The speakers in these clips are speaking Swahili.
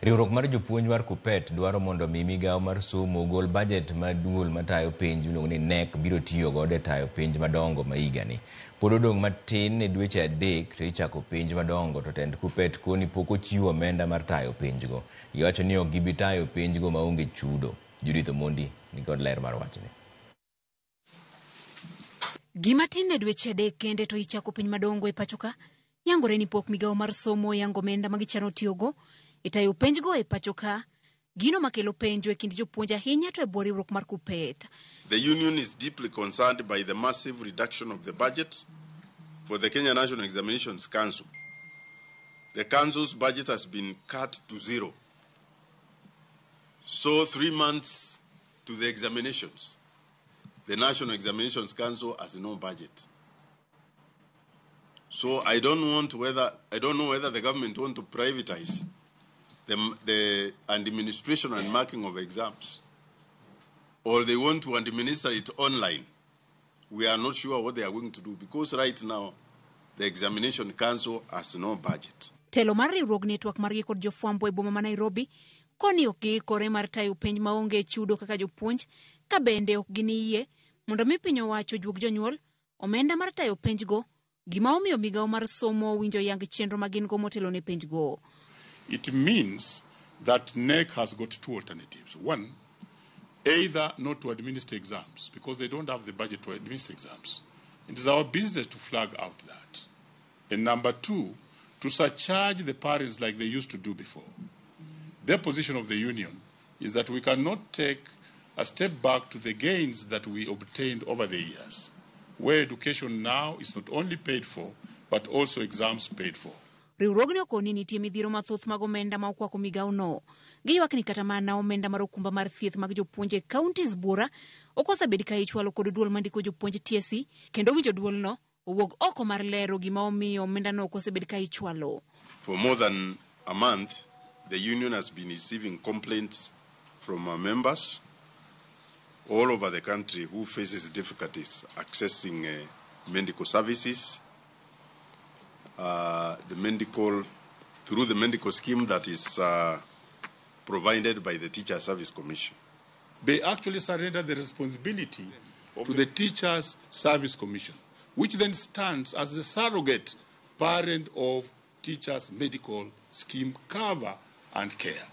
Riwruok mar jopuonj mar KUPPET dwaro mondo migawo mar somo ogol budget maduol matayo penj miluongo ni KNEC biro tiyo godo e tayo penj madongo ma higani. Pod odong' matin ne dweche 3 to ichako penj madongo, to tend KUPPET koni pok ochiwo omenda mar tayo penjgo. Giwacho ni ok gibi tayo penjgo maonge chudo. Judith Omondi nikod ler mar wachni. Gimatin ne dweche 3 kende to ichako penj madongo e pachoka. Yangore ni pok migawo mar somo yango omenda magichano tiyogo itayo penjgo e pachoka. Gino makelo penjo e kind jopuonj ahinya to e bwo riwruok mar KUPPET. The union is deeply concerned by the massive reduction of the budget for the Kenya National Examinations Council. The council's budget has been cut to 0. So 3 months to the examinations, the National Examinations Council has no budget. So I don't know whether the government want to privatize the administration and marking of exams, or they want to administer it online. We are not sure what they are going to do, because right now the Examination Council has no budget. Telo mar riwruok network mar kod jofwambo e boma ma Nairobi koni ok giikore mar tayo penj maonge chudo kaka jopuonj, ka bende ok giniyie mondo mi piny owacho juog jonyuol omenda mar tayo penjgo, gima omiyo migawo mar somo winjo yang chenro magin go motelo ne penjgo. It means that KNEC has got 2 alternatives. One, either not to administer exams because they don't have the budget to administer exams. It is our business to flag out that. And number 2, to surcharge the parents like they used to do before. The position of the union is that we cannot take a step back to the gains that we obtained over the years, where education now is not only paid for, but also exams paid for. Riwruogni okoni nitie midhiero mathoth mag omenda ma okwako migawo no. Giywak ni kata mana omenda mar okumba mar thieth mag jopuonje counties bura okosebed ka ichwalo kod duol mandiko jopuonje TSC, kendo winjo duol no owuog oko mar lero gima omiyo omenda no okosebed ka ichwalo. For more than a month, the union has been receiving complaints from our members all over the country who faces difficulties accessing medical services, through the medical scheme that is provided by the Teacher Service Commission. They actually surrender the responsibility to the Teachers Service Commission, which then stands as the surrogate parent of teachers' medical scheme cover and care.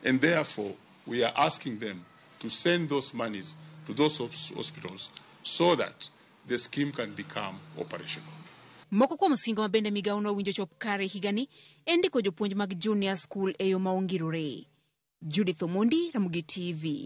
And therefore, we are asking them to send those monies to those hospitals so that the scheme can become operational. Moko kuom singo ma bende migawo no winjo chop kare higani en ndiko jopuonj mag junior school e yo ma ongirore. Judith Omondi, Ramogi TV.